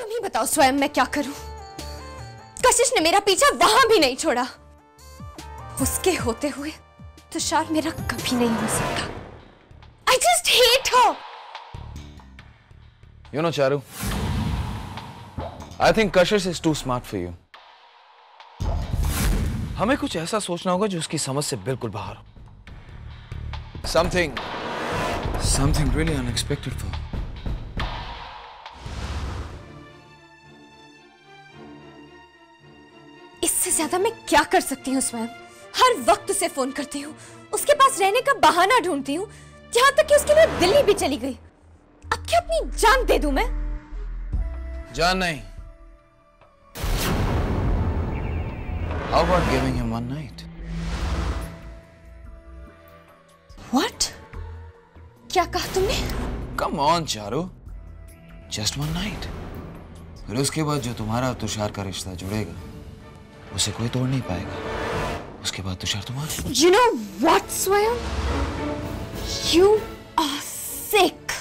तुम ही बताओ स्वयं मैं क्या करूं? कशिश ने मेरा पीछा वहां भी नहीं छोड़ा। उसके होते हुए तुषार मेरा कभी नहीं हो सकता। I just hate her. You know, Charu, I think Kashish is too smart for you. हमें कुछ ऐसा सोचना होगा जो उसकी समझ से बिल्कुल बाहर हो। Something really unexpected for her. इससे ज्यादा मैं क्या कर सकती हूँ स्वयं? हर वक्त उसे फोन करती हूँ, उसके पास रहने का बहाना ढूंढती हूँ, यहाँ तक कि उसके लिए दिल्ली भी चली गई। अब क्या अपनी जान दे दूं मैं? जान नहीं। How about giving him one night? What? क्या कहा तुमने? Come on, Charu, just one night. फिर उसके बाद जो तुम्हारा और तुषार का रिश्ता जुड़ेगा, उसे कोई तोड़ नहीं पाएगा। उसके बाद तुषार तुम्हारा। You know what, स्वयं? You are sick.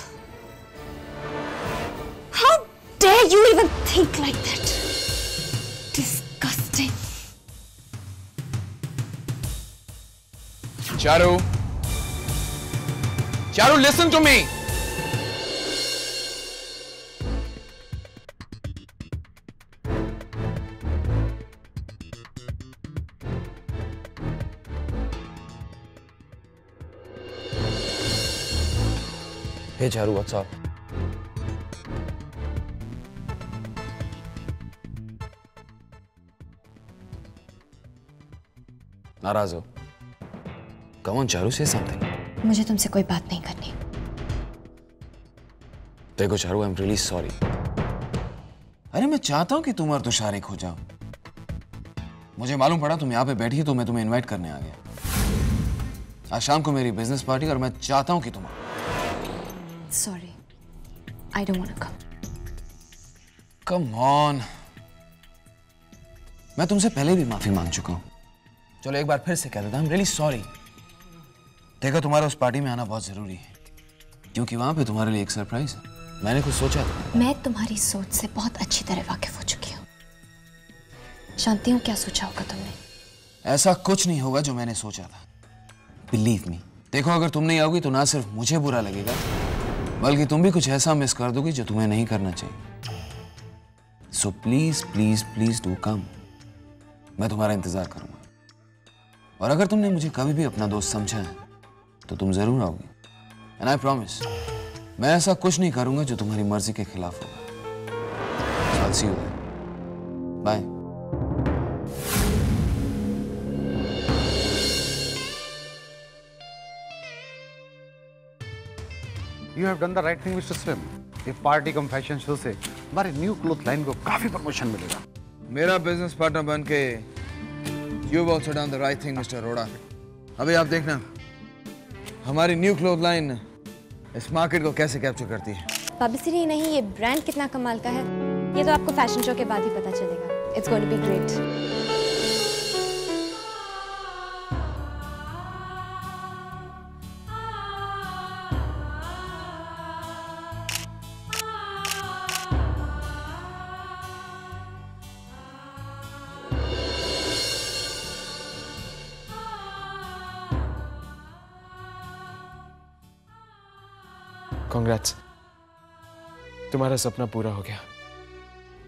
How dare you even think like that? Disgusting. Charu, Charu, listen to me. Hey Charu, what's up? नाराज हो? Come on, Charu, say something. मुझे तुमसे कोई बात नहीं करनी। देखो चारू, I'm really sorry. अरे मैं चाहता हूं कि तुम और तुषार एक हो जाओ। मुझे मालूम पड़ा तुम यहाँ पे बैठी तो मैं तुम्हें इनवाइट करने आ गया। आज शाम को मेरी बिजनेस पार्टी और मैं चाहता हूं कि तुम। Sorry, I don't want to come. Come on. मैं तुमसे पहले भी माफी मांग चुका हूं। चलो एक बार फिर से कह देता हूं, I'm really sorry. देखो तुम्हारा उस पार्टी में आना बहुत जरूरी है, क्योंकि वहां पे तुम्हारे लिए एक सरप्राइज है। मैंने कुछ सोचा था। मैं तुम्हारी सोच से बहुत अच्छी तरह वाकिफ हो चुकी हूँ। जानती हूँ क्या सोचा होगा तुमने। ऐसा कुछ नहीं होगा जो मैंने सोचा था। Believe me. देखो अगर तुम नहीं आओगी तो ना सिर्फ मुझे बुरा लगेगा, बल्कि तुम भी कुछ ऐसा मिस कर दोगी जो तुम्हें नहीं करना चाहिए। So please, please, please do come. मैं तुम्हारा इंतजार करूंगा। और अगर तुमने मुझे कभी भी अपना दोस्त समझा है तो तुम जरूर आओगी। And I promise, मैं ऐसा कुछ नहीं करूंगा जो तुम्हारी मर्जी के खिलाफ होगा। So I'll see you there. Bye. You have done the right thing, Mr. Swim. ये पार्टी कम फैशन शो से हमारे न्यू क्लोथ लाइन को काफी प्रमोशन मिलेगा। मेरा बिजनेस पार्टनर बन के you've also done the right thing, Mr. Arora. अभी आप देखना हमारी न्यू क्लोथ लाइन इस मार्केट को कैसे कैप्चर करती है। पब्लिसिटी नहीं, ये ब्रांड कितना कमाल का है ये तो आपको फैशन शो के बाद ही पता चलेगा। It's going to be great. Congrats. तुम्हारा सपना पूरा हो गया।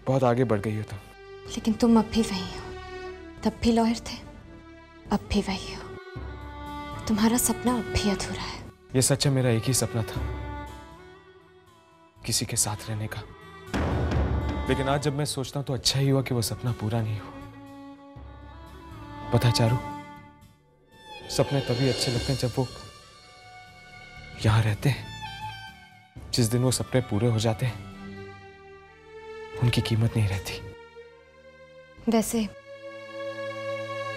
बहुत आगे बढ़ गई हो तुम। लेकिन तुम अब भी वही हो। तब भी लॉयर थे, अब भी वही हो। तुम्हारा सपना अब भी अधूरा है। ये सच है, मेरा एक ही सपना था, किसी के साथ रहने का। लेकिन आज जब मैं सोचता हूं तो अच्छा ही हुआ कि वो सपना पूरा नहीं हुआ। पता है चारू, सपने तभी अच्छे लगते हैं जब वो यहां रहते हैं। जिस दिन वो सपने पूरे हो जाते हैं उनकी कीमत नहीं रहती। वैसे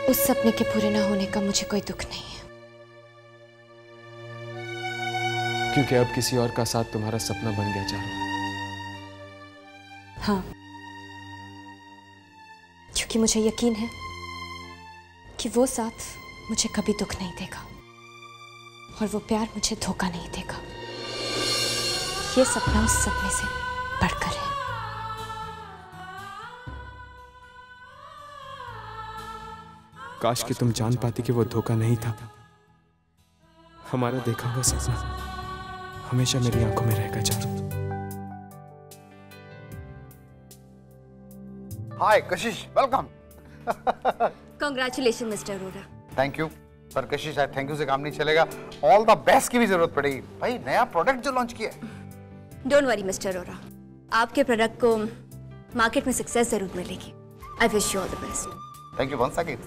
उस सपने के पूरे ना होने का मुझे कोई दुख नहीं है, क्योंकि अब किसी और का साथ तुम्हारा सपना बन गया चारू। हाँ, क्योंकि मुझे यकीन है कि वो साथ मुझे कभी दुख नहीं देगा और वो प्यार मुझे धोखा नहीं देगा। ये सपना उस सपने से बढ़कर है। काश कि तुम जान पाती कि वो धोखा नहीं था। हमारा देखा हुआ सपना हमेशा मेरी आंखों में रहेगा चारू। हाय कशिश, welcome. Congratulations, Mr. Arora. Thank you. पर कशिश, आज थैंक यू से काम नहीं चलेगा, ऑल द बेस्ट की भी जरूरत पड़ेगी। भाई नया प्रोडक्ट जो लॉन्च किया है। Don't worry, Mr. Arora. आपके प्रोडक्ट को मार्केट में सक्सेस जरूर मिलेगी। I wish you all the best. Thank you once again.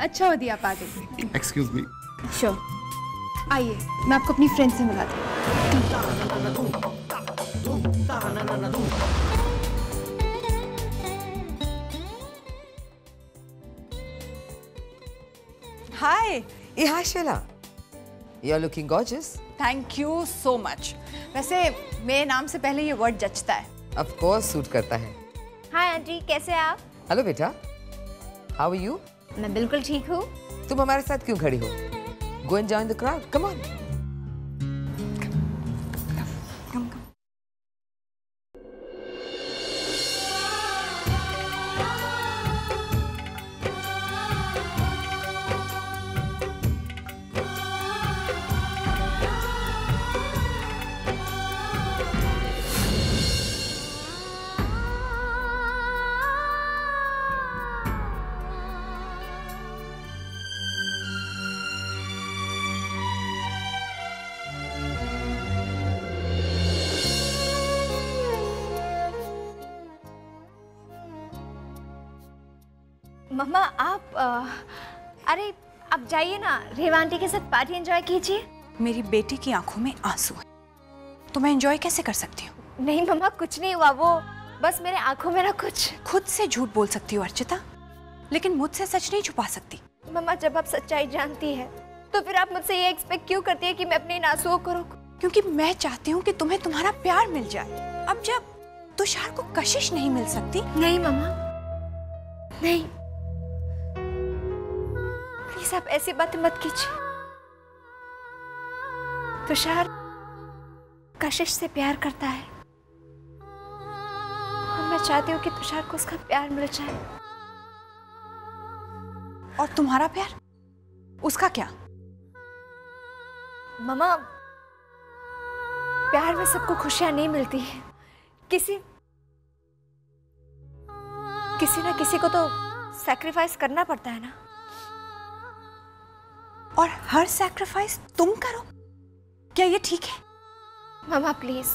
अच्छा हो दिया आप आ गए। Excuse me. Sure. आइए मैं आपको अपनी फ्रेंड से मिलाती हूँ। Hi, Ihashila. You're looking gorgeous. Thank you so much. वैसे मेरे नाम से पहले ये वर्ड जचता है। Of course, सूट करता है। हाय आंटी, कैसे हैं आप? हेलो बेटा, how are you? मैं बिल्कुल ठीक हूँ। तुम हमारे साथ क्यों खड़ी हो? Go and join the crowd. Come on. मम्मा आप अरे आप जाइए ना, रेवा आंटी के साथ पार्टी एंजॉय कीजिए। मेरी बेटी की आंखों में आंसू है तो मैं एंजॉय कैसे कर सकती हूँ? नहीं मम्मा, कुछ नहीं हुआ, वो बस मेरे आंखों में ना कुछ। खुद से झूठ बोल सकती हो अर्चिता, लेकिन मुझसे सच नहीं छुपा सकती। मम्मा जब आप सच्चाई जानती है तो फिर आप मुझसे ये एक्सपेक्ट क्यों करती है कि मैं अपने इन आंसुओं को रोकूं? क्योंकि मैं चाहती हूँ कि तुम्हें तुम्हारा प्यार मिल जाए। अब जब तुषार को कशिश नहीं मिल सकती। नहीं मम्मा, नहीं, प्लीज आप ऐसी बातें मत कीजिए। तुषार कशिश से प्यार करता है और मैं चाहती हूँ कि तुषार को उसका प्यार मिल जाए। और तुम्हारा प्यार, उसका क्या? मम्मा प्यार में सबको खुशियां नहीं मिलती है, किसी ना किसी को तो सैक्रिफाइस करना पड़ता है ना। और हर सैक्रिफाइस तुम करो, क्या ये ठीक है? मम्मा प्लीज,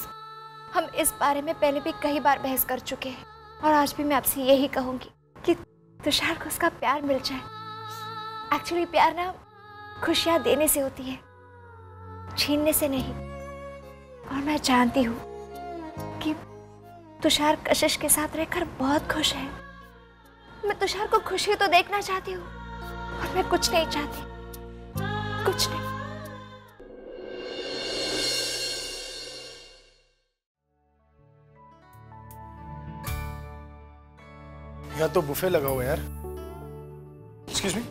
हम इस बारे में पहले भी कई बार बहस कर चुके हैं और आज भी मैं आपसे यही कहूंगी कि तुषार को उसका प्यार मिल जाए। एक्चुअली प्यार ना खुशियां देने से होती है, छीनने से नहीं। और मैं जानती हूँ कि तुषार कशिश के साथ रहकर बहुत खुश है। मैं तुषार को खुशी तो देखना चाहती हूँ और मैं कुछ नहीं चाहती, कुछ नहीं। यहाँ तो बुफे लगा हुआ है यार। एक्सक्यूज मी,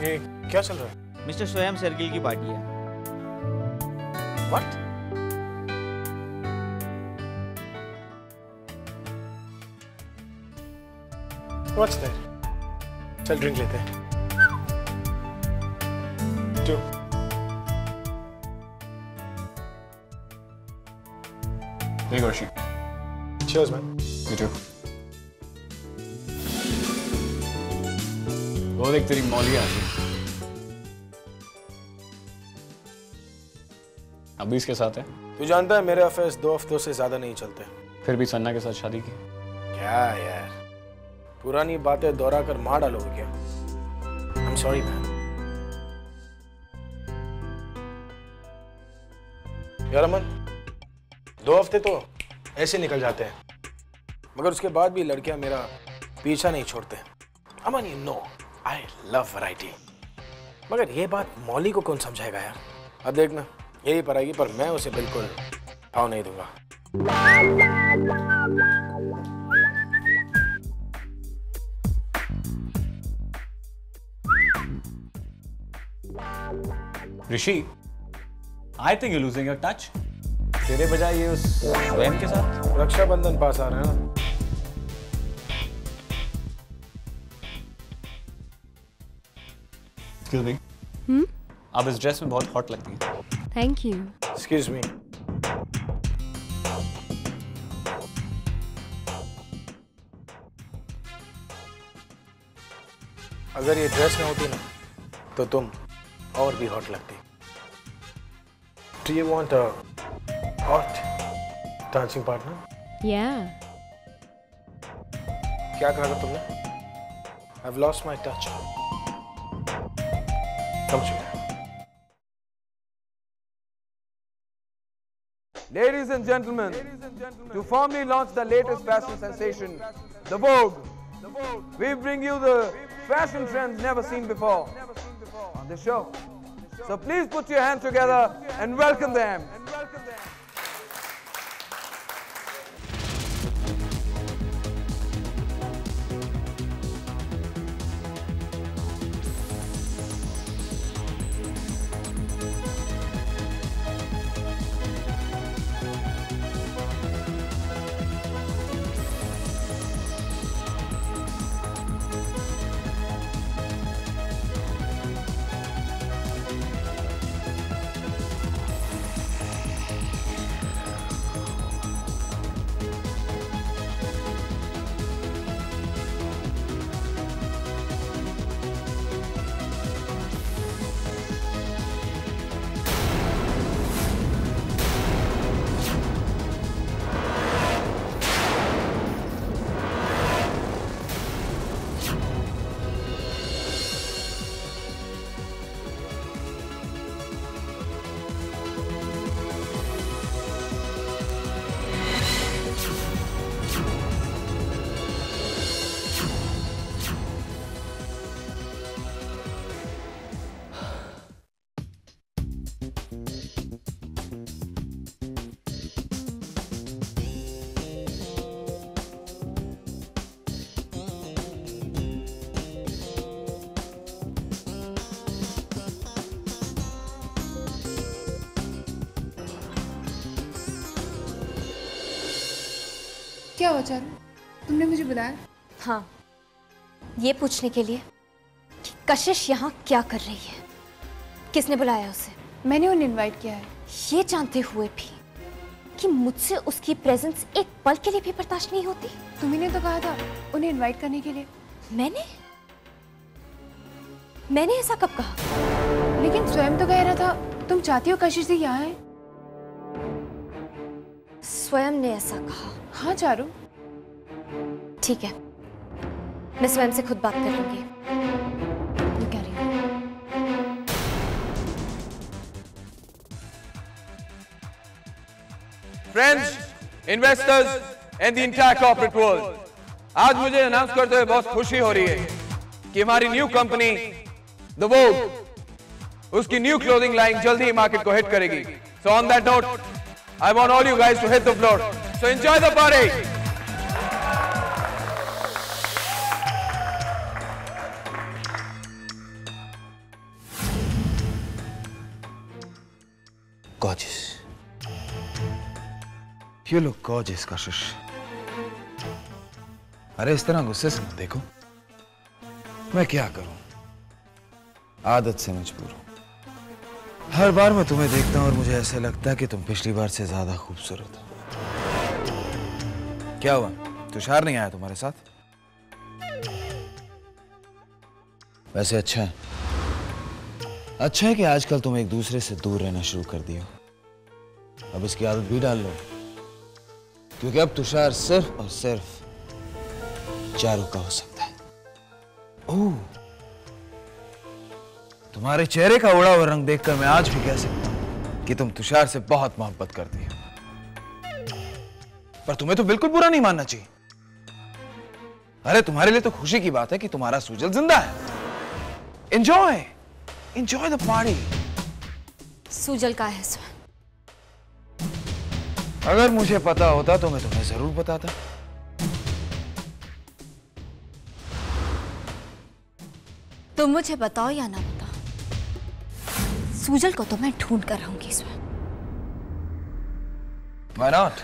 ये क्या चल रहा है? मिस्टर स्वयं सर्किल की पार्टी है। व्हाट? What's that? चल ड्रिंक लेते हैं। जो Hey Gorshi. Cheers man. You too. वो देख तेरी मौली आ गई। अभी इसके साथ है? तू जानता है मेरे अफेयर्स 2 हफ्तों से ज्यादा नहीं चलते। फिर भी सन्ना के साथ शादी की? क्या यार, पुरानी बातें दोहरा कर मार डालोगे क्या? I am sorry man. यार अमन, 2 हफ्ते तो ऐसे निकल जाते हैं, मगर उसके बाद भी लड़कियां मेरा पीछा नहीं छोड़ते। Aman you know I love variety. मगर ये बात मौली को कौन समझाएगा यार? अब देखना यही पर आएगी, पर मैं उसे बिल्कुल भाव नहीं दूंगा। Rishi, I think you losing your touch. तेरे बजाय ये उस स्वयं के साथ। रक्षाबंधन पास आ रहा है ना, Excuse me. आप इस ड्रेस में बहुत हॉट लगती हैं. Thank you. Excuse me. अगर ये ड्रेस ना होती ना तो तुम और भी हॉट लगती. Do you want a hot dancing partner? Yeah. क्या कहा था तुमने? I've lost my touch. Come to me. Ladies and gentlemen, to formally launch the latest fashion sensation, the Vogue, we bring you the fashion trends never seen before on the show. So please put your hands together and welcome them. क्या हुआ चारू? तुमने मुझे बुलाया? हाँ, ये पूछने के लिए कि कशिश यहाँ क्या कर रही है। किसने बुलाया उसे? मैंने उन्हें इनवाइट किया है। ये जानते हुए भी कि मुझसे उसकी प्रेजेंस एक पल के लिए भी बर्दाश्त नहीं होती। तुम्ही ने तो कहा था उन्हें इनवाइट करने के लिए। मैंने ऐसा कब कहा? लेकिन स्वयं तो कह रहा था तुम चाहती हो कशिश जी यहाँ है। स्वयं ने ऐसा कहा? हाँ चारू। ठीक है, मैं स्वयं से खुद बात कर लूंगी। ये कह रही हूँ। Friends, investors and the entire corporate world, आज मुझे अनाउंस करते हुए बहुत खुशी हो रही है कि हमारी न्यू कंपनी The Vogue उसकी न्यू क्लोथिंग लाइन जल्दी ही मार्केट को हिट करेगी. So on that note, I want all you guys to hit the floor. So enjoy the party. Gorgeous. You look gorgeous, कशिश. अरे इस तरह गुस्से से मत देखो. मैं क्या करूं? आदत से मजबूर हूं. हर बार मैं तुम्हें देखता हूं और मुझे ऐसा लगता है कि तुम पिछली बार से ज्यादा खूबसूरत हो. क्या हुआ? तुषार नहीं आया तुम्हारे साथ? वैसे अच्छा है. अच्छा है कि आजकल तुम एक दूसरे से दूर रहना शुरू कर दिए हो. अब इसकी आदत भी डाल लो, क्योंकि अब तुषार सिर्फ और सिर्फ चारू का हो सकता है. ओह, तुम्हारे चेहरे का उड़ा हुआ रंग देखकर मैं आज भी कह सकता हूं कि तुम तुषार से बहुत मोहब्बत करती हो. पर तुम्हें तो बिल्कुल बुरा नहीं मानना चाहिए. अरे तुम्हारे लिए तो खुशी की बात है कि तुम्हारा सुजल जिंदा है. Enjoy the party. सुजल का है स्वयं. अगर मुझे पता होता तो मैं तुम्हें जरूर बताता. तुम मुझे बताओ या ना बताओ, सुजल को तो मैं ढूंढ कर रहूंगी स्वयं. Why not?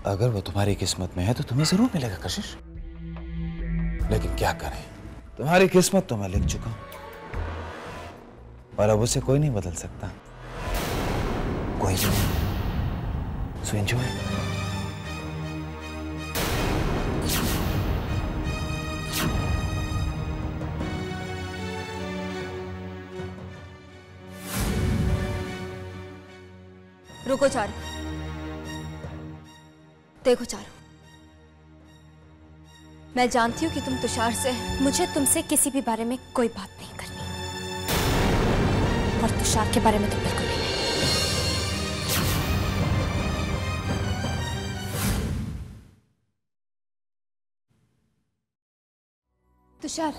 अगर वो तुम्हारी किस्मत में है तो तुम्हें जरूर मिलेगा कशिश. लेकिन क्या करें, तुम्हारी किस्मत तो मैं लिख चुका हूं और अब उसे कोई नहीं बदल सकता, कोई भी नहीं। So enjoy. रुको चारू, देखो चारू, मैं जानती हूँ कि तुम तुषार से, मुझे तुमसे किसी भी बारे में कोई बात नहीं करनी, और तुषार के बारे में तो बिल्कुल भी नहीं। Tushar,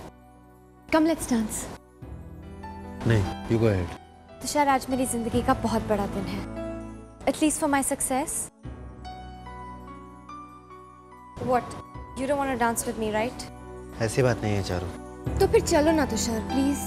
come let's dance. नहीं, यू गो अहेड। तुषार, आज मेरी जिंदगी का बहुत बड़ा दिन है, at least for my success. What? You don't want to dance with me, right? ऐसी बात नहीं है चारू। तो फिर चलो ना तुषार, प्लीज।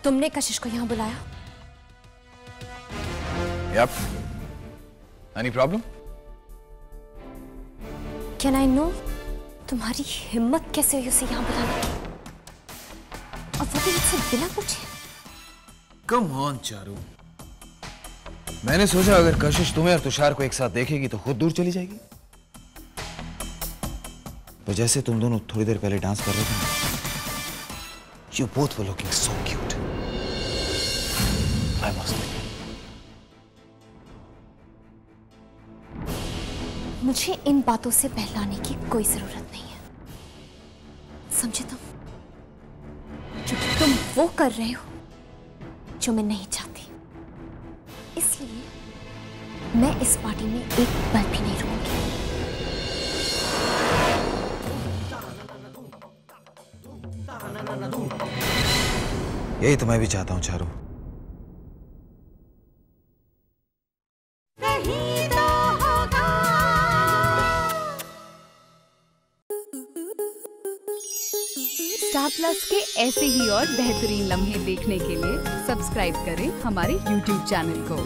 तुमने कशिश को यहाँ बुलाया? Yep. Any problem? Can I know तुम्हारी हिम्मत कैसे हुई उसे यहाँ बुलाने की? और वो भी मुझसे बिना पूछे? Come on चारू, मैंने सोचा अगर कशिश तुम्हें और तुषार को एक साथ देखेगी तो खुद दूर चली जाएगी। तो जैसे तुम दोनों थोड़ी देर पहले डांस कर रहे थे, you both were looking so cute. I must admit. मुझे इन बातों से बहलाने की कोई जरूरत नहीं है, समझे तुम? क्योंकि तुम वो कर रहे हो जो मैं नहीं चाहती, इसलिए मैं इस पार्टी में एक पल भी नहीं रुकूंगी। यही तो मैं भी चाहता हूँ चारू। स्टार प्लस के ऐसे ही और बेहतरीन लम्हे देखने के लिए सब्सक्राइब करें हमारे YouTube चैनल को।